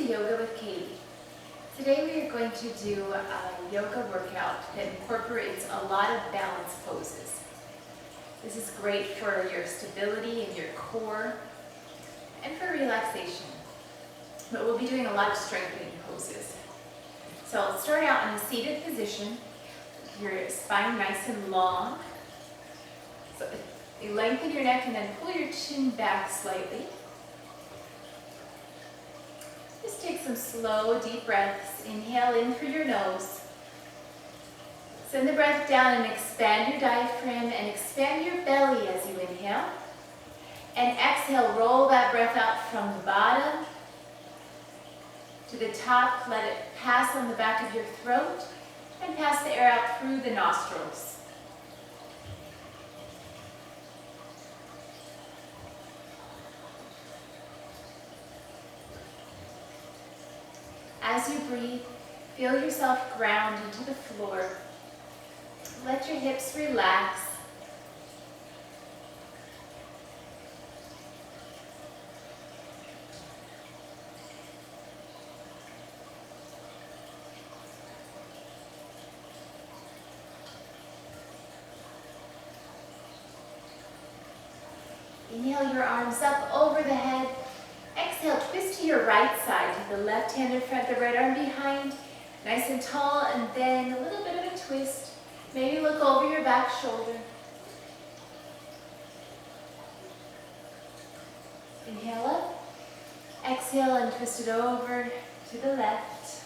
Yoga with Katie. Today we are going to do a yoga workout that incorporates a lot of balance poses. This is great for your stability in your core and for relaxation. But we'll be doing a lot of strengthening poses. So I'll start out in a seated position, your spine nice and long. So you lengthen your neck and then pull your chin back slightly. Just take some slow, deep breaths. Inhale in through your nose. Send the breath down and expand your diaphragm and expand your belly as you inhale. And exhale, roll that breath out from the bottom to the top. Let it pass on the back of your throat and pass the air out through the nostrils. As you breathe, feel yourself ground into the floor. Let your hips relax. Inhale your arms up over the head. Exhale, twist to your right side. The left hand in front, the right arm behind. Nice and tall, and then a little bit of a twist. Maybe look over your back shoulder. Inhale up. Exhale and twist it over to the left.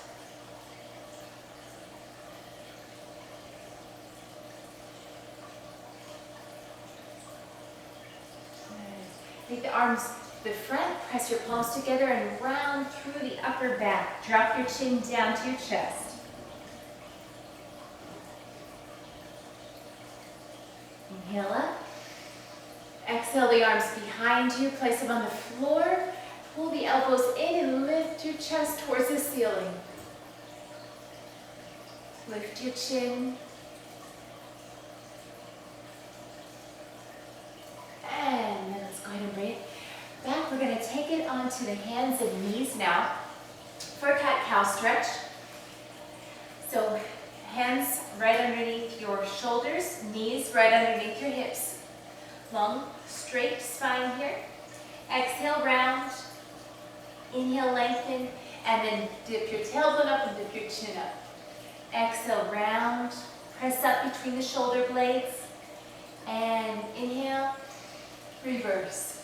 Take the arms to the front, press your palms together and round through the upper back. Drop your chin down to your chest. Inhale up. Exhale the arms behind you, place them on the floor. Pull the elbows in and lift your chest towards the ceiling. Lift your chin. And then let's go ahead and bring it back. We're going to take it onto the hands and knees now for a cat-cow stretch. So hands right underneath your shoulders, knees right underneath your hips. Long, straight spine here. Exhale, round. Inhale, lengthen. And then dip your tailbone up and dip your chin up. Exhale, round. Press up between the shoulder blades. And inhale. Reverse.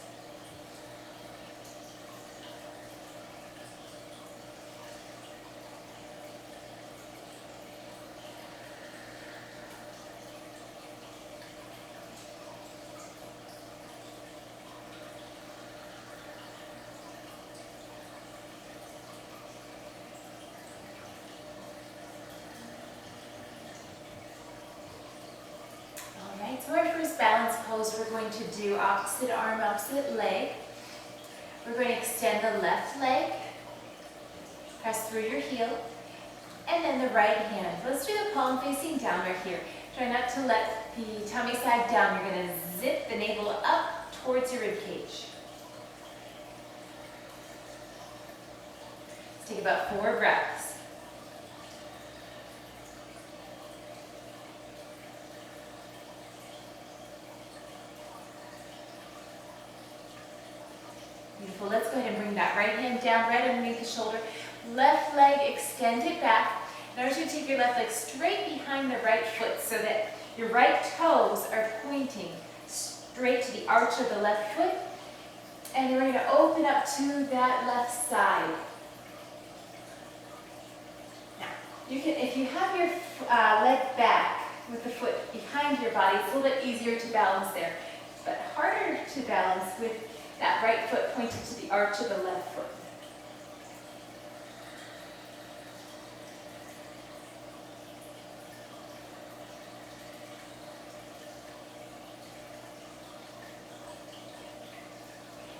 Alright, so our first balance pose, we're going to do opposite arm, opposite leg. We're going to extend the left leg, press through your heel, and then the right hand. Let's do the palm facing down right here. Try not to let the tummy sag down. You're going to zip the navel up towards your rib cage. Let's take about 4 breaths. Beautiful. Let's go ahead and bring that right hand down right underneath the shoulder. Left leg extended back. And I want you to take your left leg straight behind the right foot so that your right toes are pointing straight to the arch of the left foot. And then we're going to open up to that left side. Now, you can, if you have your leg back with the foot behind your body, it's a little bit easier to balance there, but harder to balance with that right foot pointed to the arch of the left foot.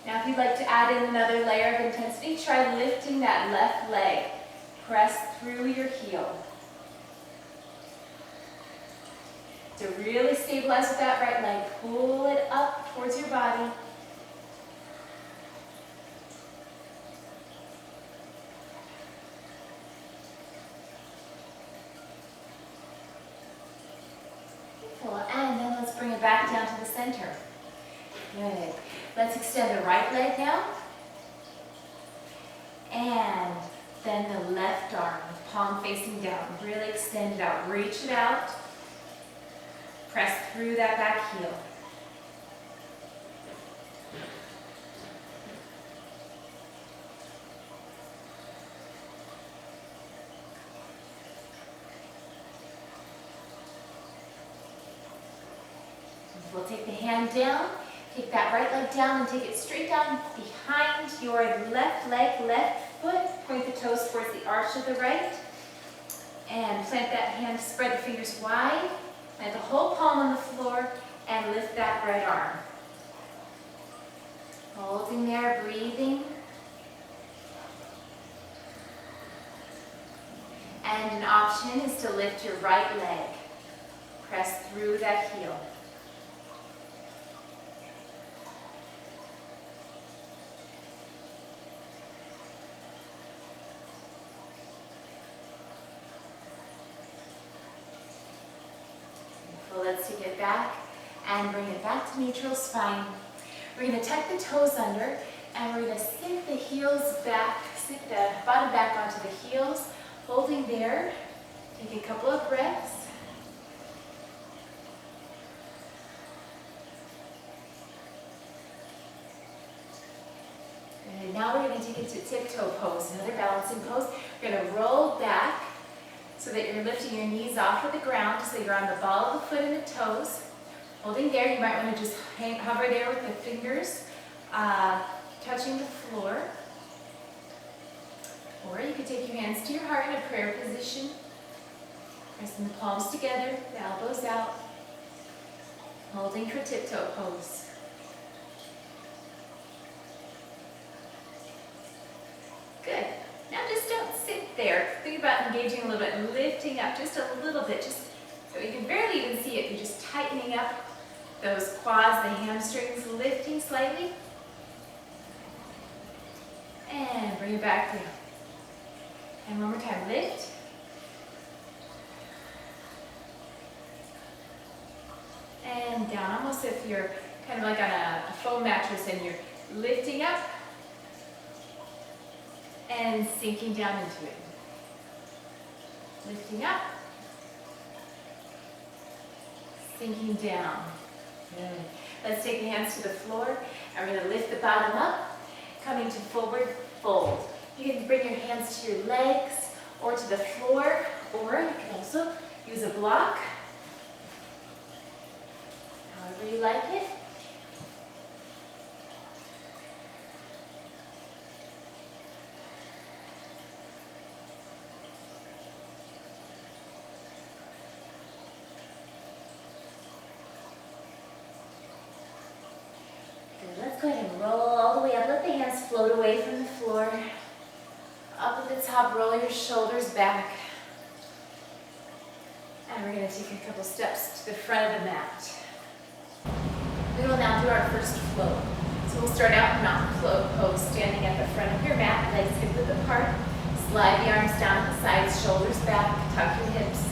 Now if you'd like to add in another layer of intensity, try lifting that left leg. Press through your heel. To really stabilize with that right leg, pull it up towards your body. back down to the center. Good. Let's extend the right leg now. And then the left arm, palm facing down. Really extend it out. Reach it out. Press through that back heel. We'll take the hand down, take that right leg down and take it straight down behind your left leg, left foot. Point the toes towards the arch of the right. And plant that hand, spread the fingers wide. Plant the whole palm on the floor and lift that right arm. Holding there, breathing. And an option is to lift your right leg. Press through that heel. Let's take it back and bring it back to neutral spine. We're going to tuck the toes under and we're going to sink the heels back, sink the bottom back onto the heels, holding there. Take a couple of breaths. And now we're going to take it to tiptoe pose, another balancing pose. We're going to roll back so that you're lifting your knees off of the ground, so you're on the ball of the foot and the toes. Holding there, you might want to just hover there with the fingers touching the floor. Or you could take your hands to your heart in a prayer position. Pressing the palms together, the elbows out. Holding for tiptoe pose. Good. Now just don't sit there. Think about engaging a little bit and lifting up just a little bit, just so you can barely even see it. You're just tightening up those quads, the hamstrings, lifting slightly. And bring it back down. And one more time, lift. And down, almost if you're kind of like on a foam mattress and you're lifting up and sinking down into it. Lifting up, sinking down. Good. Let's take the hands to the floor and we're going to lift the bottom up, coming to forward fold. You can bring your hands to your legs or to the floor, or you can also use a block, however you like it. Let's go ahead and roll all the way up. Let the hands float away from the floor. Up at the top, roll your shoulders back. And we're going to take a couple steps to the front of the mat. We will now do our first float. So we'll start out in mountain float pose, standing at the front of your mat, legs hip width apart. Slide the arms down at the sides, shoulders back, tuck your hips.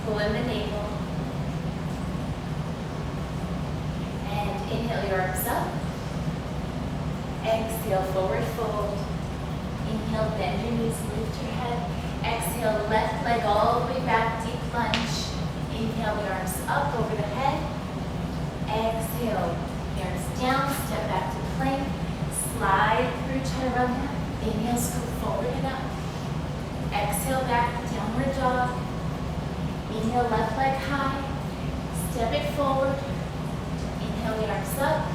Pull in the navel. Inhale your arms up. Exhale, forward fold. Inhale, bend your knees, lift your head. Exhale, left leg all the way back, deep lunge. Inhale, the arms up over the head. Exhale, the arms down, step back to plank. Slide through chaturanga. Inhale, scoot forward and up. Exhale, back to downward dog. Inhale, left leg high. Step it forward. Inhale the arms up,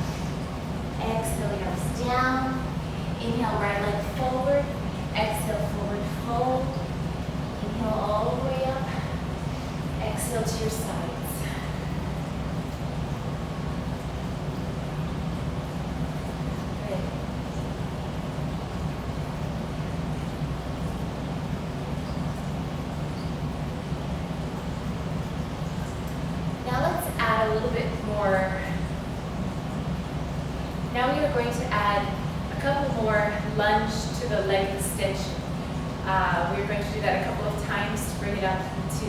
exhale the arms down, inhale right leg forward, exhale forward fold, inhale all the way up, exhale to your sides. Good. Now let's add a little bit more. Now we are going to add a couple more lunge to the leg extension. We're going to do that a couple of times to bring it up to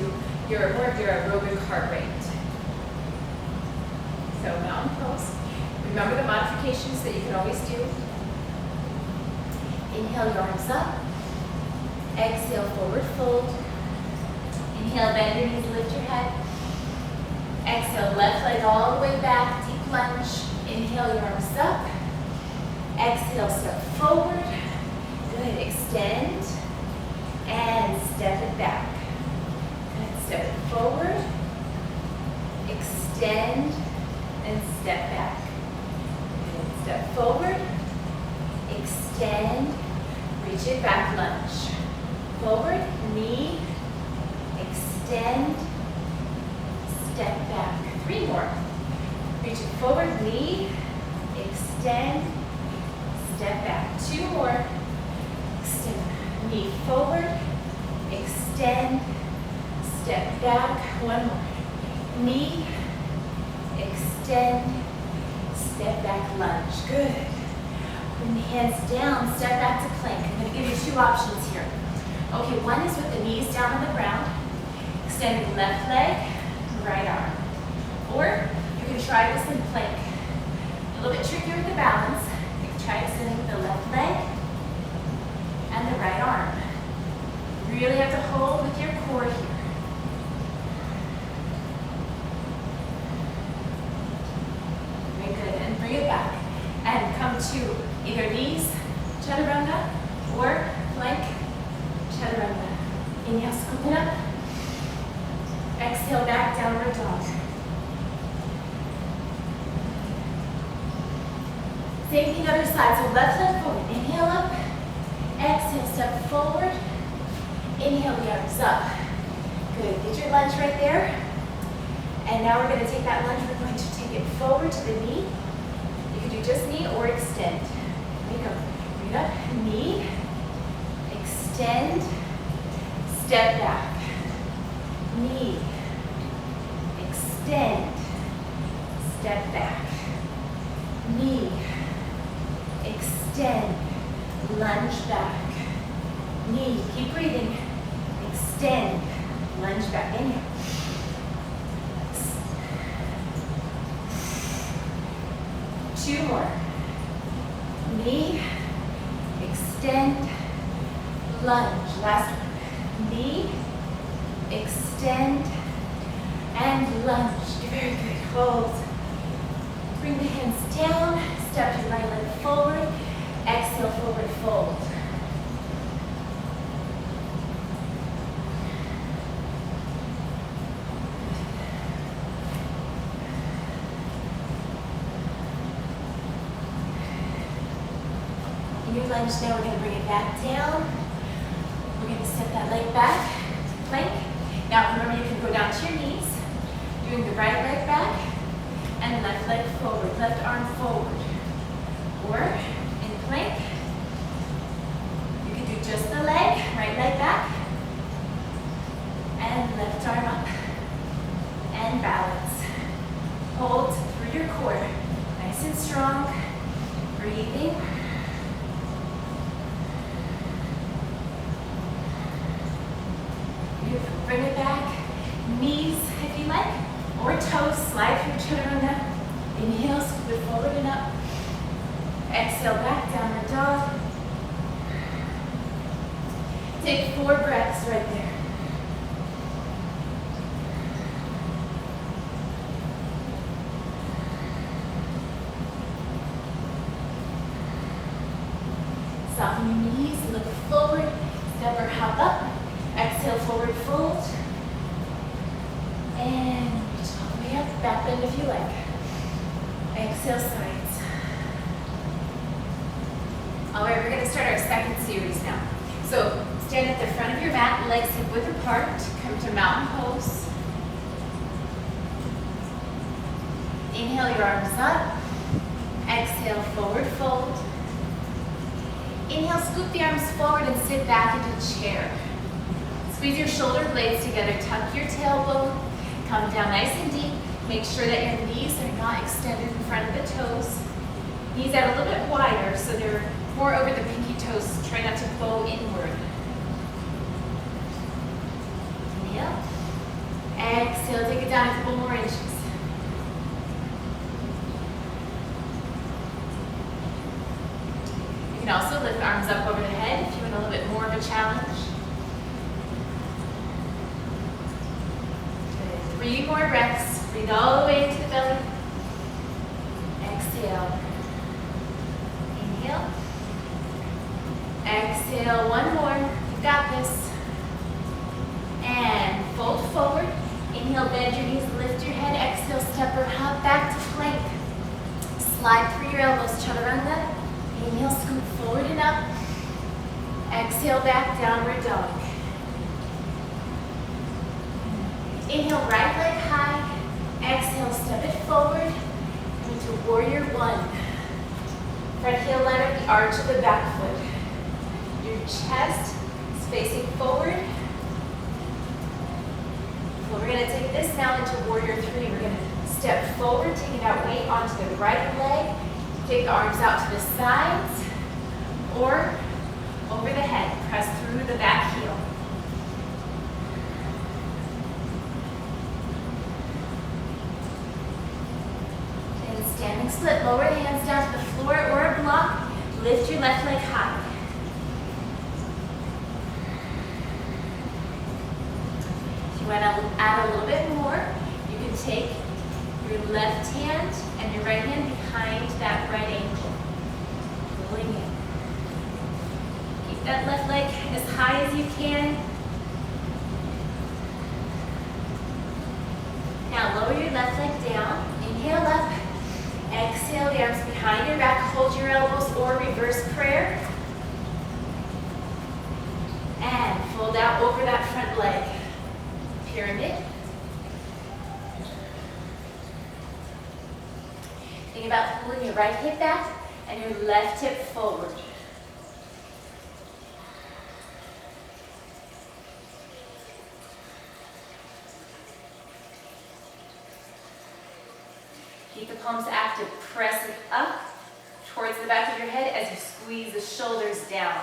more of your aerobic heart rate. So mountain pose. Remember the modifications that you can always do. Inhale your arms up. Exhale, forward fold. Inhale, bend your knees, lift your head. Exhale, left leg all the way back, deep lunge. Inhale your arms up. Exhale, step forward. Good, extend. And step it back. Good, step it forward. Extend and step back. Good, step forward. Extend. Reach it back, lunge. Forward, knee. Extend. Step back. 3 more. Reach it forward, knee. Extend. Step back. 2 more. Extend. Knee forward. Extend. Step back. 1 more. Knee. Extend. Step back, lunge. Good. Bring the hands down. Step back to plank. I'm going to give you 2 options here. Okay, one is with the knees down on the ground. Extend the left leg, right arm. Or you can try this in plank. A little bit trickier with the balance. You can try extending with the left leg and the right arm. You really have to hold with your core here. Very good. And bring it back. And come to either knees, chaturanga, or plank, chaturanga. Inhale, scoop it up. Exhale, back, downward dog. Same thing other side, so left leg forward. Inhale up. Exhale, step forward. Inhale, the arms up. Good, get your lunge right there. And now we're gonna take that lunge, we're going to take it forward to the knee. You can do just knee or extend. Here we go. Bring it up, knee, extend, step back. Knee, extend, step back. Knee, extend, lunge back. Knee, keep breathing. Extend, lunge back. Inhale. 2 more. Knee, extend, lunge. Last one. Knee, extend, and lunge. Very good. Hold. Bring the hands down. Step your right leg forward. Exhale, forward fold. In your lunge now, we're going to bring it back down. We're going to step that leg back to plank. Now remember, you can go down to your knees, doing the right leg back and left leg forward, left arm forward. Or in plank, you can do just the leg, right leg back, and left arm up, and balance. Hold through your core, nice and strong, breathing. Beautiful, bring it back, knees if you like, or toes, slide through chaturanga. Inhale, scoop it forward and up. Exhale, back, downward dog. Take 4 breaths right there. Soften your knees, look forward, step or hop up. Exhale, forward fold. And reach all the way up, back bend if you like. Exhale, sides. All right, we're gonna start our second series now. So stand at the front of your mat, legs hip width apart, come to mountain pose. Inhale, your arms up. Exhale, forward fold. Inhale, scoop the arms forward and sit back into chair. Squeeze your shoulder blades together, tuck your tailbone, come down nice and deep. Make sure that your knees are not extended in front of the toes. Knees out a little bit wider so they're more over the pinky toes. Try not to bow inward. Inhale. Exhale, take it down a couple more inches. challenge. Good. 3 more breaths. Breathe all the way into the belly. Exhale. Inhale. Exhale, 1 more. You got this. And fold forward. Inhale, bend your knees, lift your head. Exhale, step or hop back to plank. Slide through your elbows, chaturanga. Inhale, scoot forward and up. Exhale, back, downward dog. Inhale, right leg high. Exhale, step it forward. Into warrior 1. Front heel line up the arch of the back foot. Your chest is facing forward. Well, we're going to take this now into warrior 3. We're going to step forward, taking that weight onto the right leg. Take the arms out to the sides or over the head. Press through the back heel. And standing split, lower the hands down to the floor or a block. Lift your left leg high. If you want to add a little bit more, you can take your left hand and your right hand behind that right ankle. Pulling in. Keep that left leg as high as you can. Now lower your left leg down. Inhale up. Exhale, the arms behind your back. Hold your elbows or reverse prayer. And fold out over that front leg. Pyramid. Think about pulling your right hip back and your left hip forward. Keep the palms active. Press it up towards the back of your head as you squeeze the shoulders down.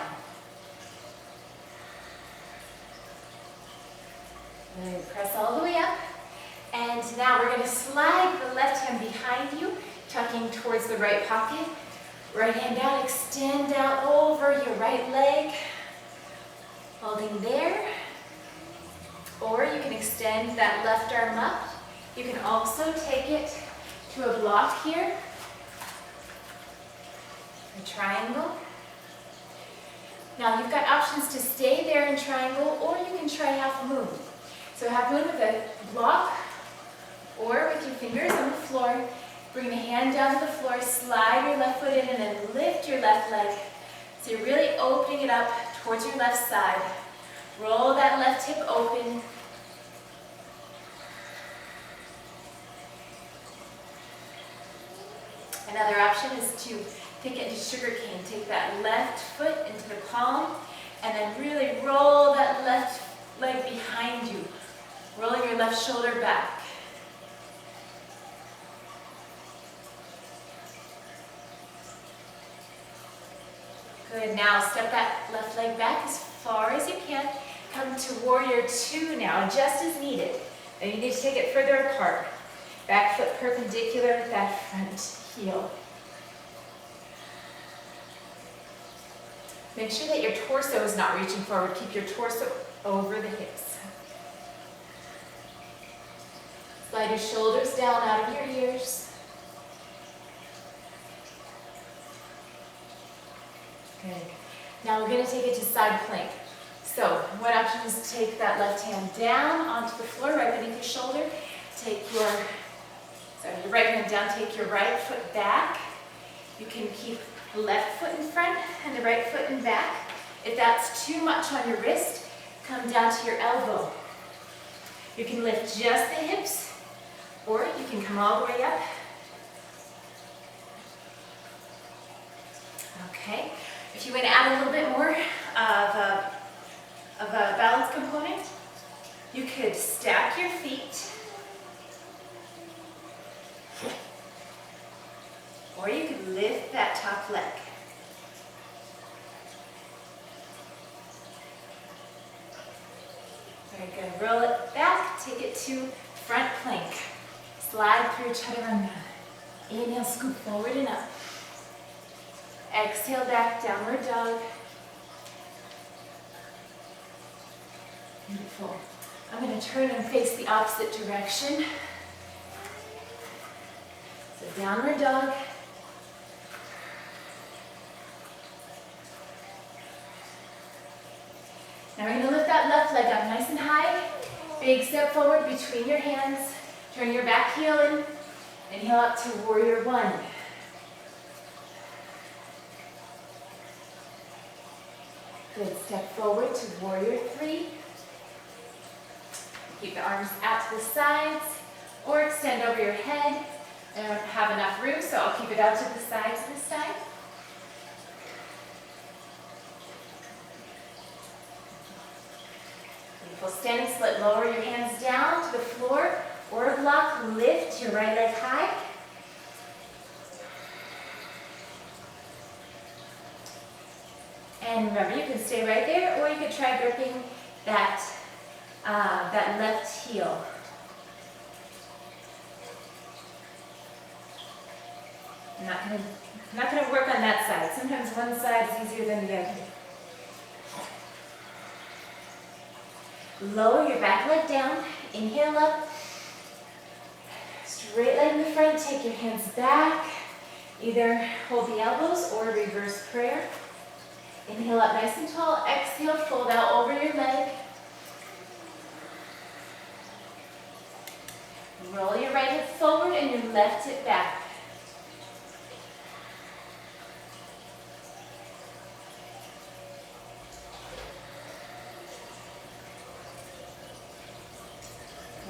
Good. Press all the way up. And now we're going to slide the left hand behind you, tucking towards the right pocket. Right hand down, extend out over your right leg. Holding there. Or you can extend that left arm up. You can also take it to a block here. A triangle. Now you've got options to stay there in triangle, or you can try half moon. So half moon with a block, or with your fingers on the floor. Bring the hand down to the floor, slide your left foot in, and then lift your left leg. So you're really opening it up towards your left side. Roll that left hip open. Another option is to take it into sugar cane. Take that left foot into the palm, and then really roll that left leg behind you. Rolling your left shoulder back. Good, now step that left leg back as far as you can. Come to warrior 2 now, just as needed. Now you need to take it further apart. Back foot perpendicular with that front heel. Make sure that your torso is not reaching forward. Keep your torso over the hips. Slide your shoulders down out of your ears. Good. Now we're going to take it to side plank. So one option is to take that left hand down onto the floor right beneath your shoulder. Take your right hand down, take your right foot back. You can keep the left foot in front and the right foot in back. If that's too much on your wrist, come down to your elbow. You can lift just the hips, or you can come all the way up. Okay. If you want to add a little bit more of a balance component, you could stack your feet, or you could lift that top leg. Very good. Roll it back, take it to front plank. Slide through chaturanga. Inhale, scoop forward and up. Exhale back, downward dog. Beautiful. I'm going to turn and face the opposite direction. So downward dog. Now we're going to lift that left leg up nice and high. Big step forward between your hands. Turn your back heel in. Inhale up to warrior one. Good. Step forward to warrior three. Keep the arms out to the sides or extend over your head. I don't have enough room, so I'll keep it out to the sides this time. Beautiful. Standing split. Lower your hands down to the floor or block. Lift your right leg high. And remember, you can stay right there, or you could try gripping that left heel. I'm not going to work on that side. Sometimes one side is easier than the other. Lower your back leg down. Inhale up. Straight leg in the front. Take your hands back. Either hold the elbows or reverse prayer. Inhale up nice and tall. Exhale, fold out over your leg. Roll your right hip forward and your left hip back.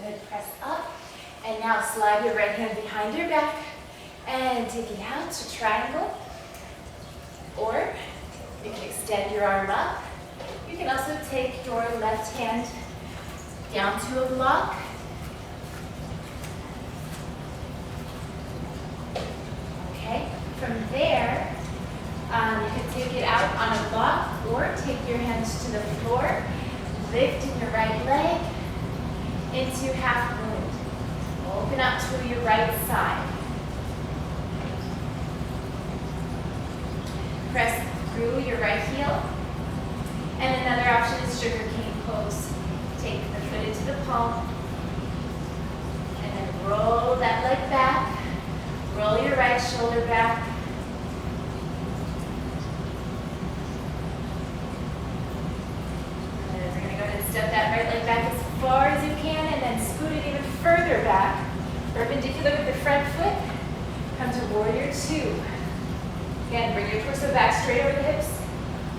Good. Press up. And now slide your right hand behind your back and take it out to triangle. Or you can extend your arm up. You can also take your left hand down to a block. Okay, from there, you can take it out on a block or take your hands to the floor, lifting your right leg into half moon. Open up to your right side. Press through your right heel. And another option is sugar cane pose. Take the foot into the palm. And then roll that leg back. Roll your right shoulder back. And then we're going to go ahead and step that right leg back as far as you can and then scoot it even further back. Perpendicular with the front foot. Come to warrior two. Again, bring your torso back straight over the hips.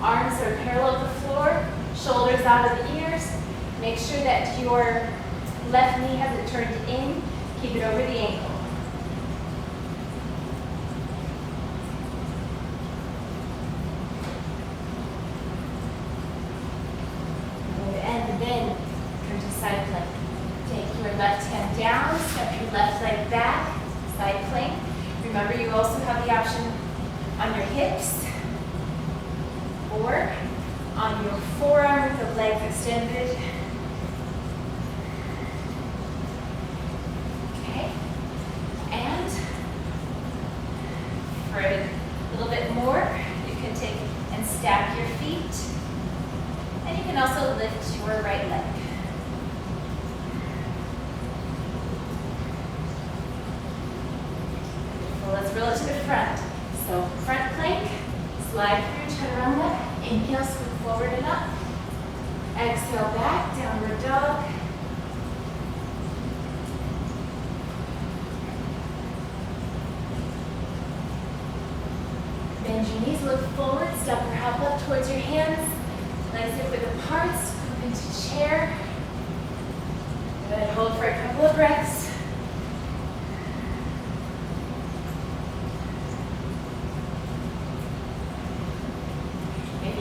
Arms are parallel to the floor. Shoulders out of the ears. Make sure that your left knee hasn't turned in. Keep it over the ankle. And then come to side plank. Take your left hand down. Step your left leg back. Side plank. Remember, you also have the option on your hips or on your forearm with the legs extended. Okay. And for a little bit more, you can take and stack your feet. And you can also lift your right leg. Well, let's roll it to the front. So front plank, slide through chaturanga. Inhale, scoot forward and up. Exhale back, downward dog. Bend your knees, look forward, step or hop up towards your hands. Legs hip width apart, scoop into chair. Good, hold for a couple of breaths.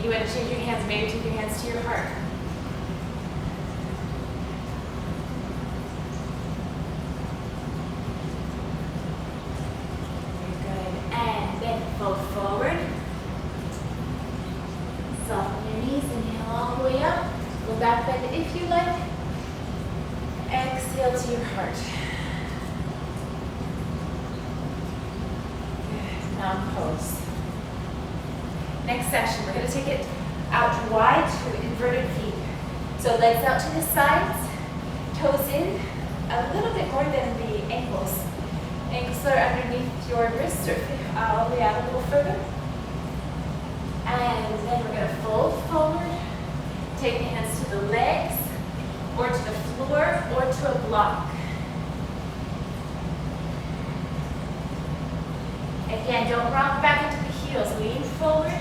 You want to change your hands, maybe take your hands to your heart. Very good. And then fold forward. Soften your knees, inhale all the way up. Go back bend if you like. Exhale to your heart. Good. Now pose. Next section, we're going to take it out wide to inverted feet. So legs out to the sides, toes in, a little bit more than the ankles. Ankles are underneath your wrists or all the way out a little further. And then we're going to fold forward, take the hands to the legs, or to the floor, or to a block. Again, don't rock back into the heels. Lean forward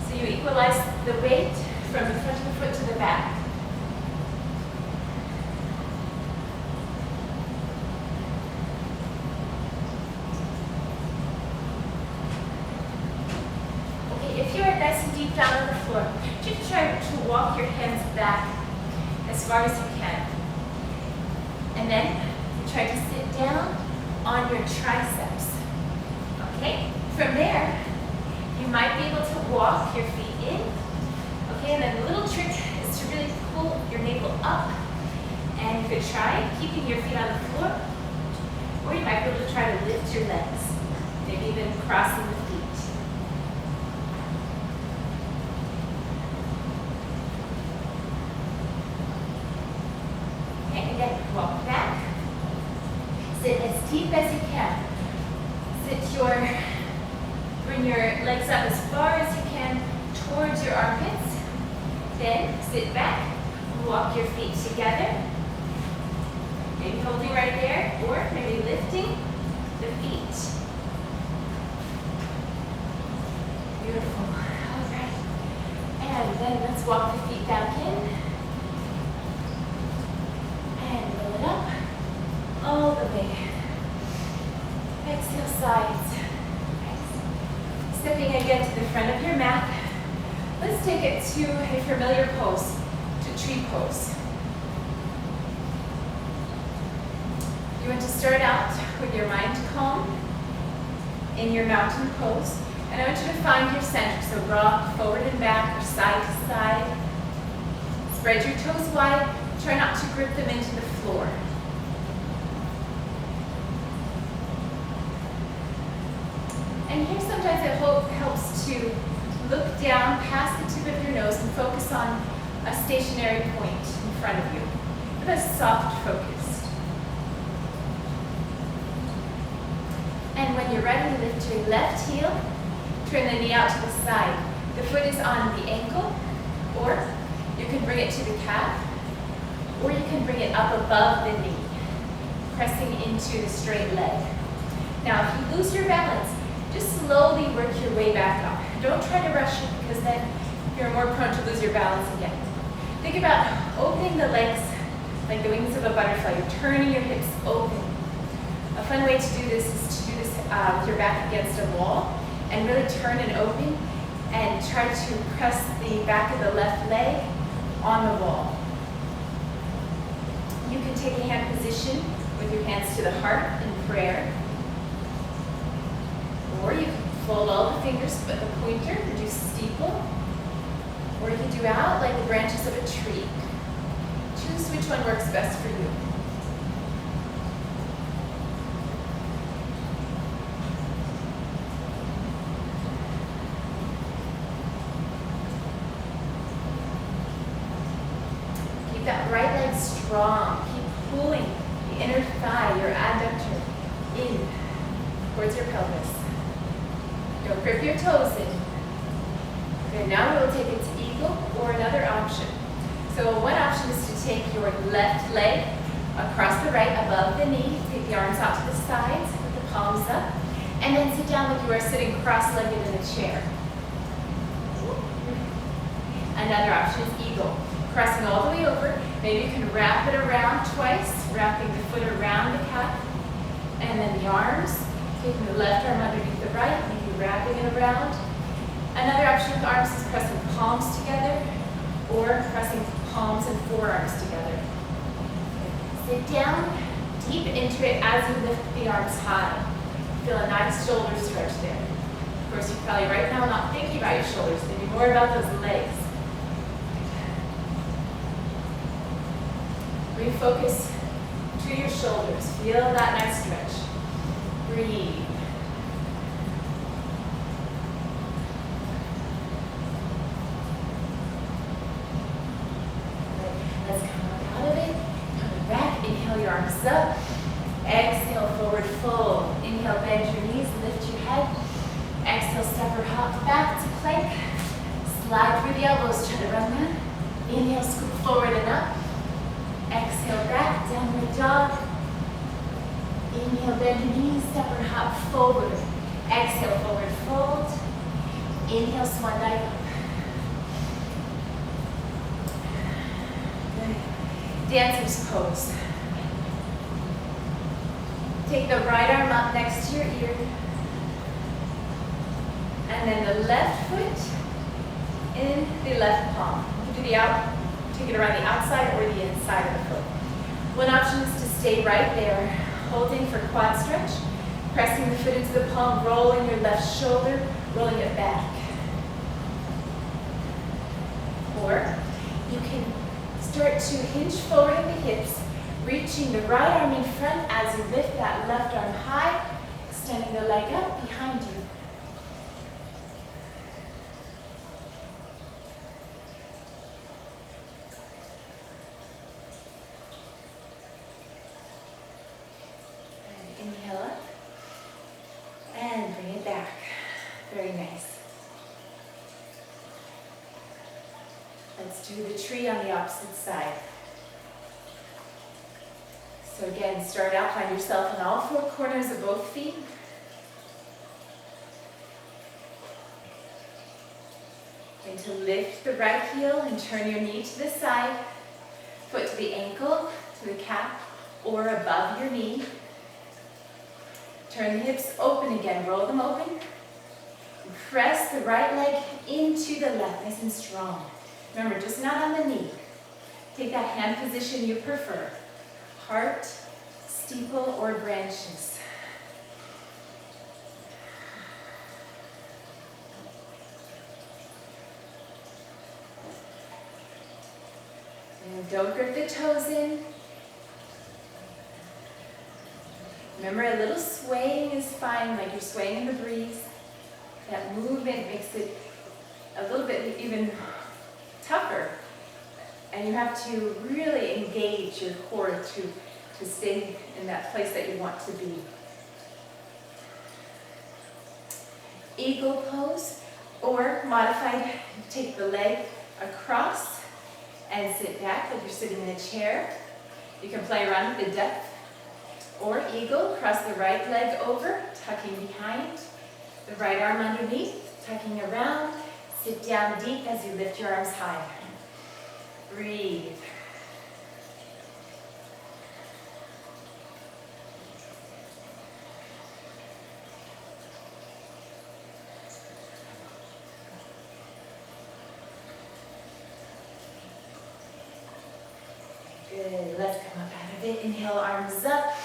so you equalize the weight from the front of the foot to the back. Okay, if you are nice and deep down on the floor, just try to walk your hands back as far as you can. And then you try to sit down on your triceps. Okay, from there, you might be able to walk your feet in. Okay, and then the little trick is to really pull your navel up. And you could try keeping your feet on the floor, or you might be able to try to lift your legs, maybe even crossing the feet. Okay, again, walk back. Sit as deep as you can. Bring your legs up as far as you can towards your armpits. Then sit back, walk your feet together. Maybe holding right there, or maybe lifting the feet. Beautiful. All right. And then let's walk the feet back in. And roll it up all the way. Exhale, sides. Nice. Stepping again to the front of your mat. Let's take it to a familiar pose, to tree pose. You want to start out with your mind calm in your mountain pose. And I want you to find your center. So rock forward and back or side to side. Spread your toes wide. Try not to grip them into the floor. And here sometimes it helps to look down past the tip of your nose and focus on a stationary point in front of you. With a soft focus. And when you're ready, lift your left heel, turn the knee out to the side. The foot is on the ankle, or you can bring it to the calf, or you can bring it up above the knee, pressing into the straight leg. Now, if you lose your balance, just slowly work your way back up. Don't try to rush it, because then you're more prone to lose your balance again. Think about opening the legs like the wings of a butterfly. You're turning your hips open. A fun way to do this is to do this with your back against a wall and really turn and open and try to press the back of the left leg on the wall. You can take a hand position with your hands to the heart in prayer. Or you can fold all the fingers but the pointer and do steeple. Or you can do out like the branches of a tree. Choose which one works best for you. Keep that right leg strong. Keep pulling the inner thigh, your adductor, in towards your pelvis. Don't grip your toes in. Okay, now we will take it to eagle or another option. So one option is to take your left leg across the right above the knee, take the arms out to the sides with the palms up, and then sit down like you are sitting cross-legged in a chair. Another option is eagle. Crossing all the way over, maybe you can wrap it around twice, wrapping the foot around the calf, and then the arms, taking the left arm underneath the right, maybe wrapping it around. Another option with arms is pressing palms together, or pressing palms and forearms together. Sit down, deep into it as you lift the arms high. Feel a nice shoulder stretch there. Of course, you're probably right now not thinking about your shoulders, thinking more about those legs. Refocus to your shoulders. Feel that nice stretch. Breathe. fold. Inhale, bend your knees, lift your head. Exhale, step or hop back to plank. Slide through the elbows, chaturanga. Inhale, scoop forward and up. Exhale, back, downward dog. Inhale, bend your knees, step or hop forward. Exhale, forward fold. Inhale, swan dive up. Dancer's pose. Take the right arm up next to your ear. And then the left foot in the left palm. You can do take it around the outside or the inside of the foot. One option is to stay right there, holding for quad stretch, pressing the foot into the palm, rolling your left shoulder, rolling it back. Or you can start to hinge forward in the hips, reaching the right arm in front as you lift that left arm high, extending the leg up behind you. And inhale up, and bring it back. Very nice. Let's do the tree on the opposite side. So again, start out, find yourself in all four corners of both feet. And to lift the right heel and turn your knee to the side, foot to the ankle, to the calf, or above your knee. Turn the hips open again, roll them open. Press the right leg into the left, nice and strong. Remember, just not on the knee. Take that hand position you prefer. Heart, steeple, or branches. And don't grip the toes in. Remember, a little swaying is fine, like you're swaying in the breeze. That movement makes it a little bit even tougher, and you have to really engage your core to stay in that place that you want to be. Eagle pose, or modified, take the leg across and sit back like you're sitting in a chair. You can play around with the depth. Or eagle, cross the right leg over, tucking behind, the right arm underneath, tucking around. Sit down deep as you lift your arms high. Breathe. Good. Let's come up out of it. Inhale, arms up.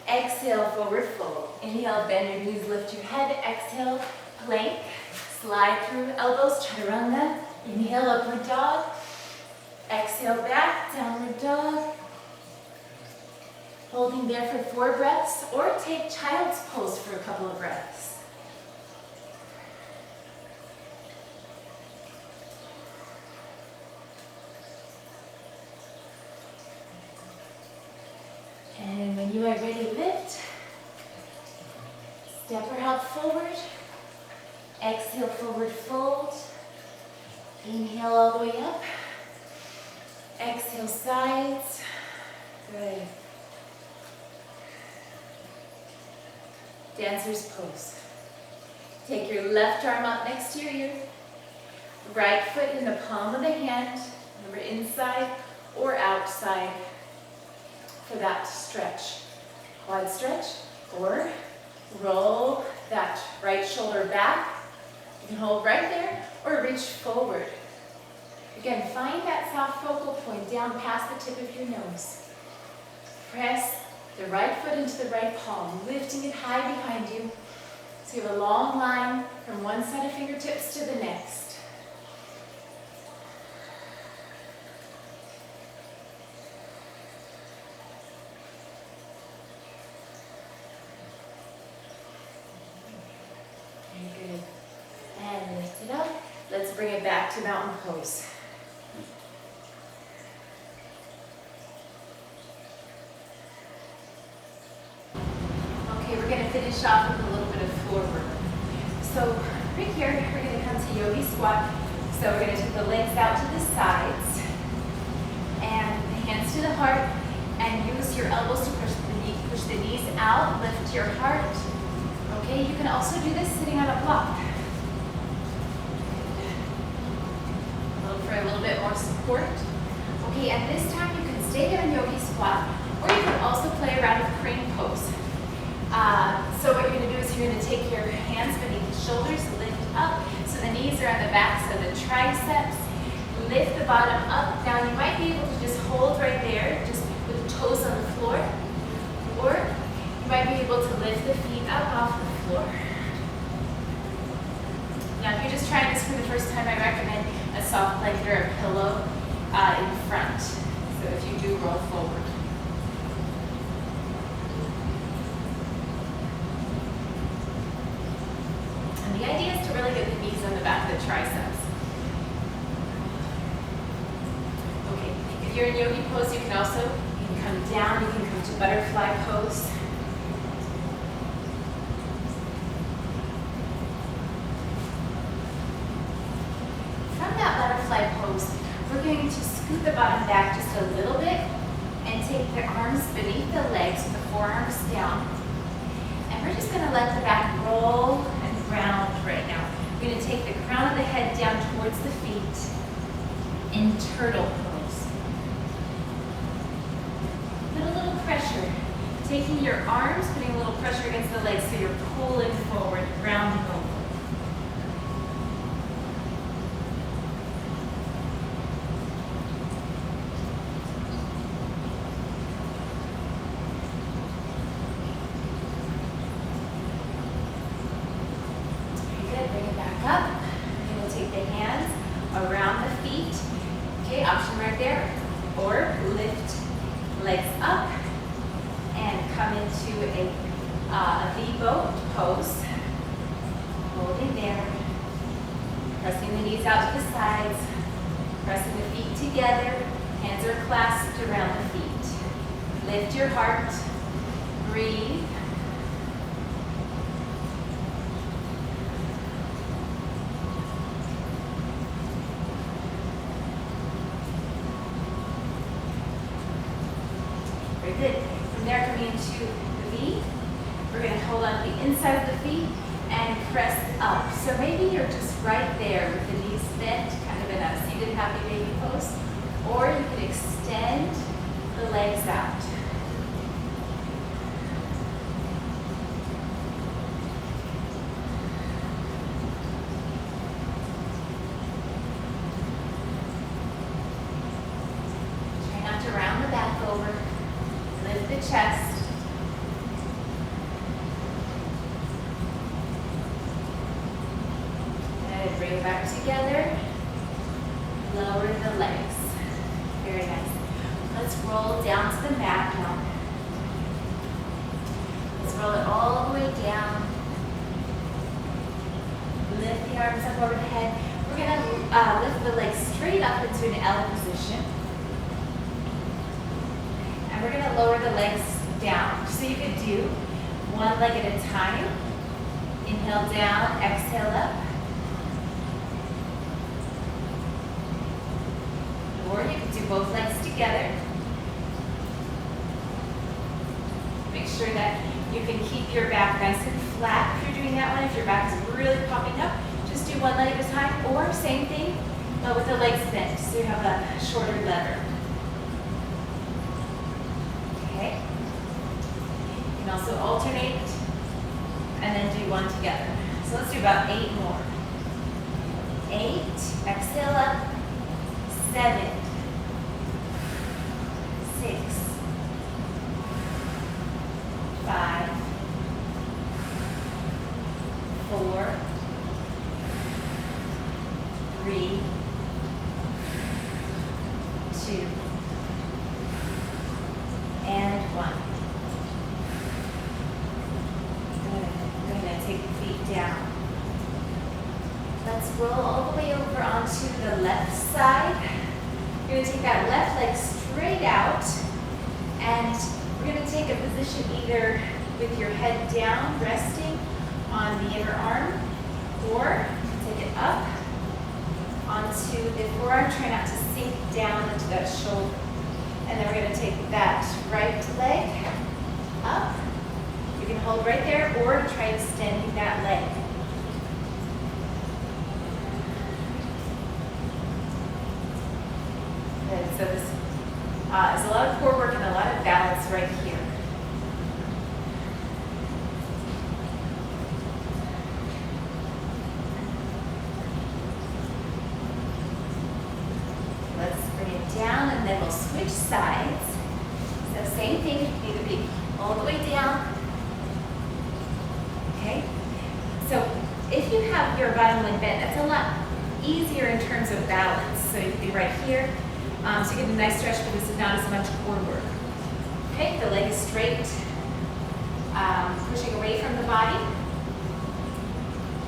Exhale, forward fold. Inhale, bend your knees, lift your head. Exhale, plank. Slide through elbows, chaturanga. Inhale, upward dog. Exhale, back, downward dog. Holding there for 4 breaths, or take child's pose for a couple of breaths. And when you are ready, lift. Step or hop forward. Exhale, forward fold. Inhale all the way up. Exhale, sides. Good. Dancer's pose. Take your left arm up next to your ear. Right foot in the palm of the hand. Remember, inside or outside for that stretch. Quad stretch, or roll that right shoulder back. You can hold right there or reach forward. Again, find that soft focal point down past the tip of your nose. Press the right foot into the right palm, lifting it high behind you. So you have a long line from one side of fingertips to the next. Very good. And lift it up. Let's bring it back to mountain pose. Okay, we're finish off with a little bit of floor work. So right here, we're gonna come to yogi squat. So we're gonna take the legs out to the sides and the hands to the heart, and use your elbows to push the knees out, lift your heart. Okay, you can also do this sitting on a block. Look for a little bit more support. Okay, and this time you can stay there in yogi squat, or you can also play around with crane pose. So what you're going to do is you're going to take your hands beneath the shoulders, lift up, so the knees are on the backs of the triceps. Lift the bottom up. Now you might be able to just hold right there, just with the toes on the floor, or you might be able to lift the feet up off the floor. Now if you're just trying this for the first time, I recommend a soft blanket or a pillow in front, so if you do roll forward. And the idea is to really get the knees on the back of the triceps. Okay, if you're in yogi pose, you can come down, you can come to butterfly pose. From that butterfly pose, we're going to scoot the bottom back just a little bit and take the arms beneath the legs with the forearms down. And we're just going to let the back roll and round right now. We're going to take the crown of the head down towards the feet in turtle pose. Put a little pressure. Taking your arms, putting a little pressure against the legs so you're pulling forward, rounding over. Around the feet, okay, option right there, or lift legs up and come into a V-boat pose, holding there, pressing the knees out to the sides, pressing the feet together, hands are clasped around the feet. Lift your heart, breathe. Very good. From there, coming into the V, we're going to hold on to the inside of the feet and press up. So maybe you're just right there with the knees bent, kind of in a seated happy baby pose, or you can extend the legs out. Try not to round the back over. Lift the chest. And bring it back together. Lower the legs. Very nice. Let's roll down to the mat now. Let's roll it all the way down. Lift the arms up over the head. We're going to lift the legs straight up into an L position. We're going to lower the legs down. So you can do one leg at a time. Inhale down, exhale up. Or you can do both legs together. Make sure that you can keep your back nice and flat if you're doing that one. If your back is really popping up, just do one leg at a time. Or same thing, but with the legs bent, so you have a shorter lever. Okay. You can also alternate and then do one together. So let's do about 8 more. 8, exhale up, 7, 6, 5, 4, 3, 2, and 1. Good. We're going to take the feet down. Let's roll all the way over onto the left side. You're going to take that left leg straight out, and we're going to take a position either with your head down, resting on the inner arm, or take it up onto the forearm. Try not to sink down into that shoulder. And then we're going to take that right leg up. You can hold right there or try extending that leg. Good. So this is a lot of core work and a lot of balance right here. Let's bring it down and then we'll switch sides. So same thing, either be all the way down. Okay? So if you have your bottom leg bent, that's a lot easier in terms of balance. So you can be right here. So you get a nice stretch, but this is not as much core work. Okay, the leg is straight, pushing away from the body.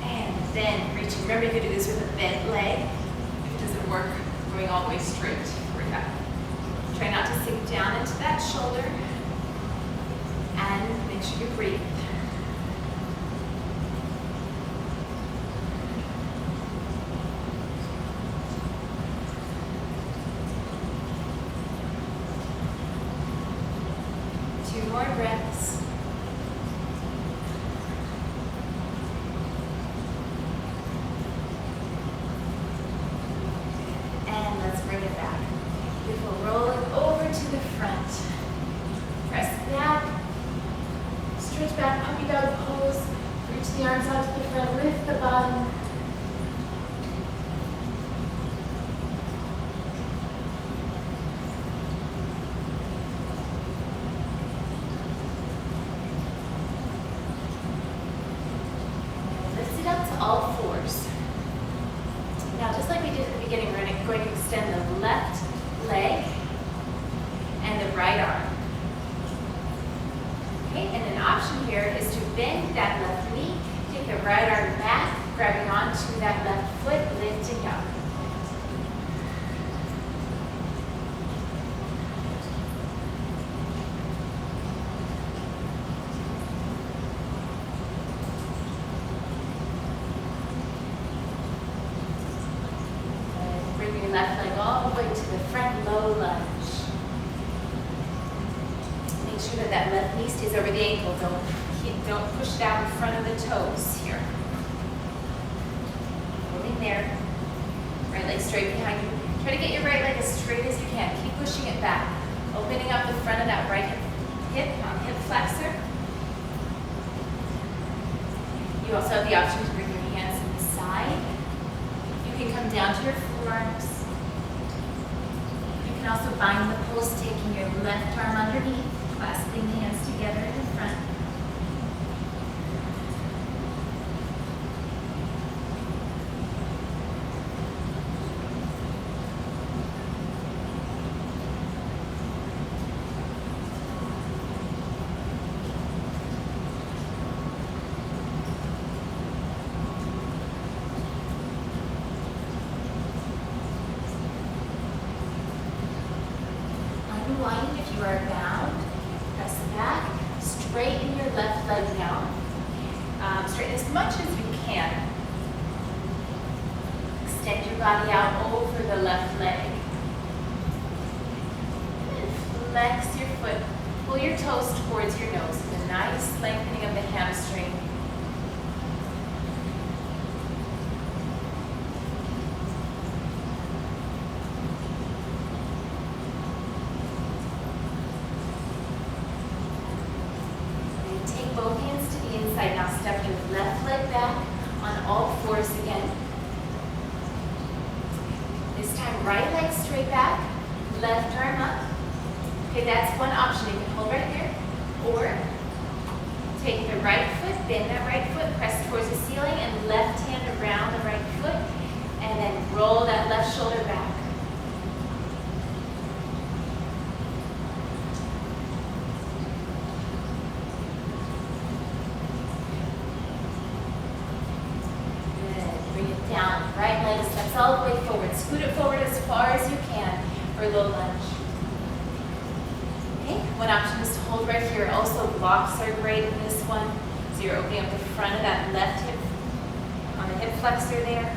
And then reaching. Remember, you can do this with a bent leg. If it doesn't work, going all the way straight. Bring up. Try not to sink down into that shoulder. And make sure you breathe. Two more breaths. And let's bring it back. Beautiful. Rolling over to the front. Press back. Stretch back, puppy dog pose. Reach the arms out to the front, lift the bottom. Lift it up to all fours. Now, just like we did at the beginning, we're going to extend the left leg and the right arm. Okay, and an option here is to bend that left knee, take the right arm back, grabbing onto that left foot, lifting up. And bring your left leg all the way to the front, low lunge. Make sure that left knee stays over the ankle. Don't push down in front of the toes here. Holding there. Right leg straight behind you. Try to get your right leg as straight as you can. Keep pushing it back. Opening up the front of that right hip on hip flexor. You also have the option to bring your hands inside. You can come down to your forearms. You can also bind the pulse, taking your left arm underneath, clasping the hands together in the front. Unwind if you are bound. Press back. Straighten your left leg now. Straighten as much as you can. Extend your body out over the left leg. And flex your foot. Pull your toes towards your nose. A nice lengthening of the hamstring. Both hands to the inside. Now step your left leg back on all fours again. This time right leg straight back, left arm up. Okay, that's one option. You can hold right there. Or take the right foot, bend that right foot, press towards the ceiling, and left hand around the right foot, and then roll that left shoulder back. Down, right leg steps all the way forward. Scoot it forward as far as you can for a low lunge. Okay, one option is to hold right here. Also, blocks are great in this one. So you're opening up the front of that left hip on the hip flexor there.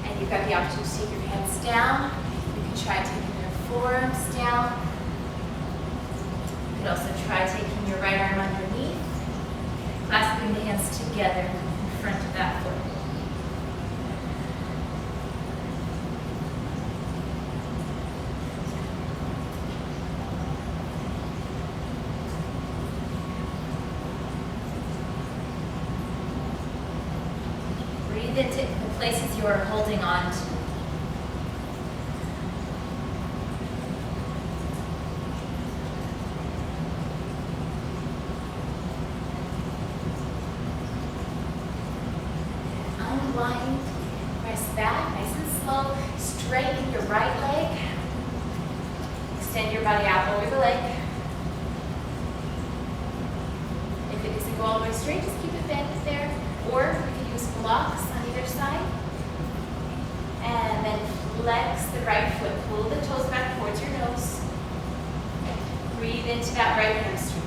And you've got the opportunity to take your hands down. You can try taking your forearms down. You could also try taking your right arm underneath, clasping the hands together in front of that foot. Breathe into the places you are holding on to. Unwind, press back, nice and slow. Straighten your right leg. Extend your body out over the leg. If it doesn't go all the way straight, just keep it bent there. Or you can use blocks on either side. And then flex the right foot. Pull the toes back towards your nose. Breathe into that right hamstring.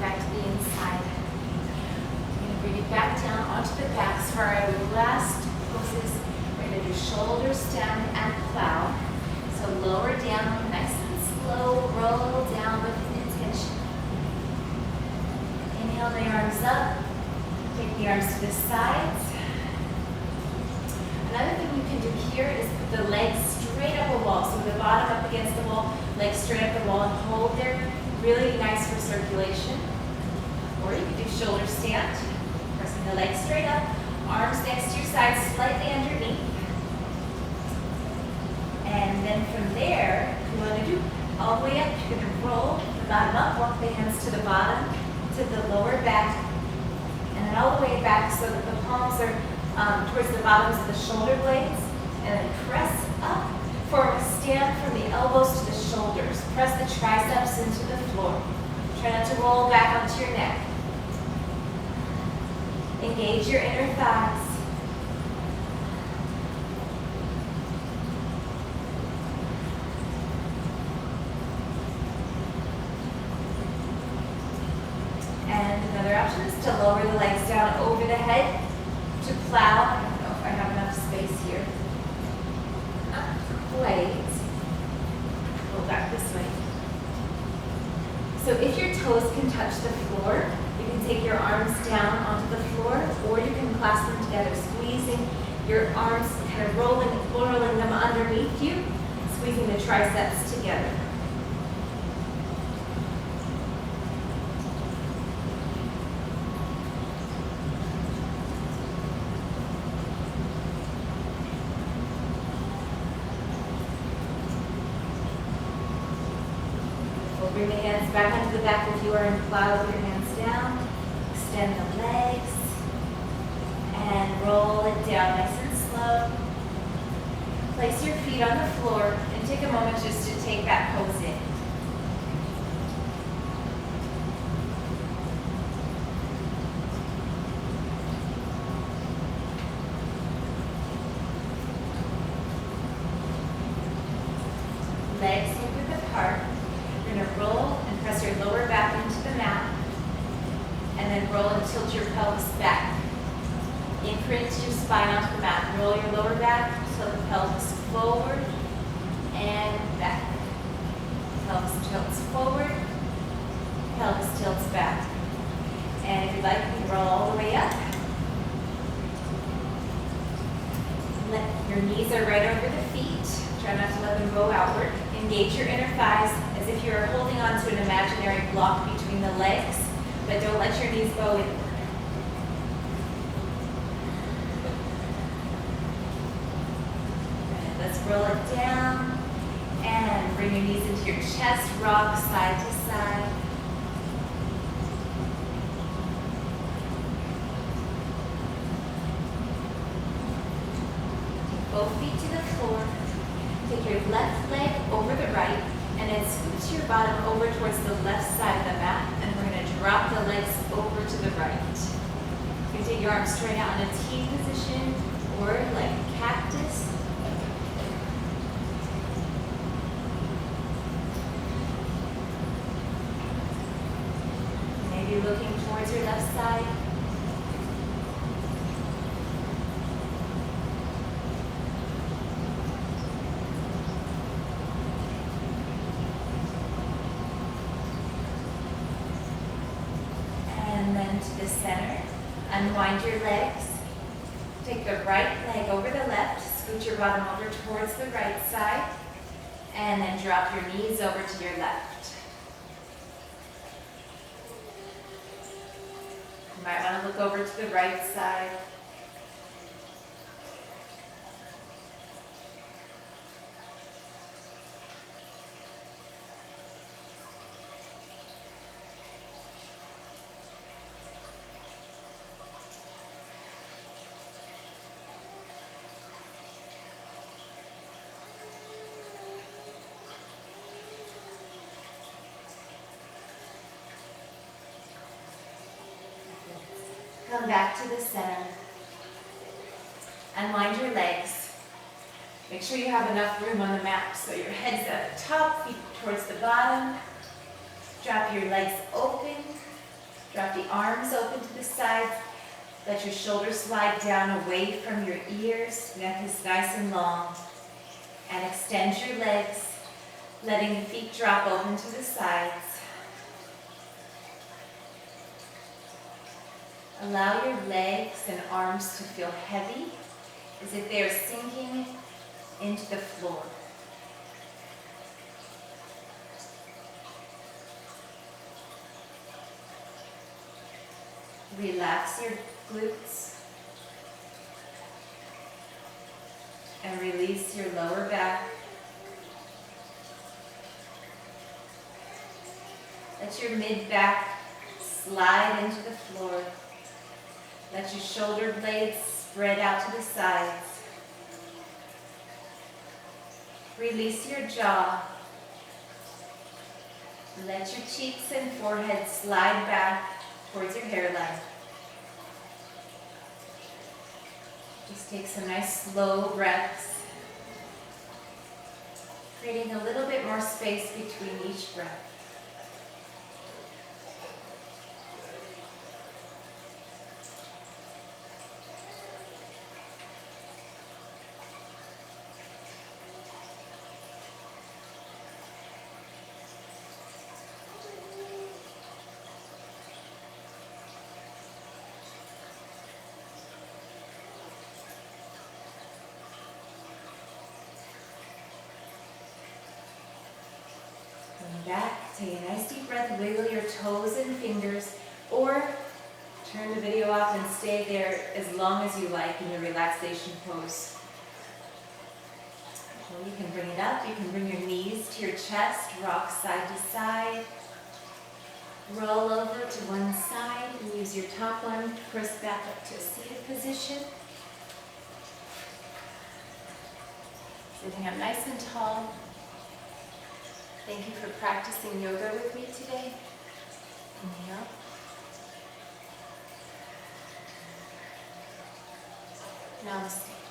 Back to the inside. We're going to bring it back down onto the backs for our last poses. We're going to do shoulders down and plow. So lower down, nice and slow, roll down with intention. Inhale the arms up, take the arms to the sides. Another thing you can do here is put the legs straight up a wall. So the bottom up against the wall, legs straight up the wall and hold there. Really nice for circulation. Or you can do shoulder stand, pressing the legs straight up, arms next to your sides, slightly underneath. And then from there, you want to do all the way up, you're going to roll the bottom up, walk the hands to the bottom, to the lower back, and then all the way back so that the palms are towards the bottoms of the shoulder blades, and then press up. Form a stand from the elbows to the shoulders. Press the triceps into the floor. Try not to roll back onto your neck. Engage your inner thighs. And another option is to lower the legs down over the head to plow. I don't know if I have enough space here. Quite. Go back this way. So if your toes can touch the floor, you can take your arms down onto the floor, or you can clasp them together, squeezing your arms, kind of rolling them underneath you, squeezing the triceps together. Bring the hands back onto the back if you are in plow with your hands down. Extend the legs. And roll it down nice and slow. Place your feet on the floor and take a moment just to take that pose in. Legs hip width apart. You're going to roll and press your lower back into the mat, and then roll and tilt your pelvis back. Imprint your spine onto the mat. Roll your lower back, tilt the pelvis forward and back. Pelvis tilts forward, pelvis tilts back. And if you'd like, you can roll all the way up. Your knees are right over the feet. Try not to let them go outward. Engage your inner thighs as if you're holding on to an imaginary block between the legs, but don't let your knees go inward. Good. Let's roll it down and bring your knees into your chest, rock side to side. both feet to the floor. Take your left leg over the right, and then scoot your bottom over towards the left side of the mat, and we're going to drop the legs over to the right. You can take your arms straight out in a T position, or like a cactus. Maybe looking towards your left side. And then to the center. Unwind your legs. Take the right leg over the left. Scoot your bottom over towards the right side. And then drop your knees over to your left. You might want to look over to the right side. Come back to the center. Unwind your legs. Make sure you have enough room on the mat so your head's at the top, feet towards the bottom. Drop your legs open. Drop the arms open to the sides. Let your shoulders slide down away from your ears. Neck is nice and long. And extend your legs, letting the feet drop open to the sides. Allow your legs and arms to feel heavy, as if they are sinking into the floor. Relax your glutes and release your lower back. Let your mid-back slide into the floor. Let your shoulder blades spread out to the sides. Release your jaw. Let your cheeks and forehead slide back towards your hairline. Just take some nice slow breaths, creating a little bit more space between each breath. Back, take a nice deep breath, wiggle your toes and fingers, or turn the video off and stay there as long as you like in your relaxation pose. Or you can bring it up, you can bring your knees to your chest, rock side to side, roll over to one side and use your top arm to press back up to a seated position. Sitting up nice and tall. Thank you for practicing yoga with me today. Inhale. Namaste.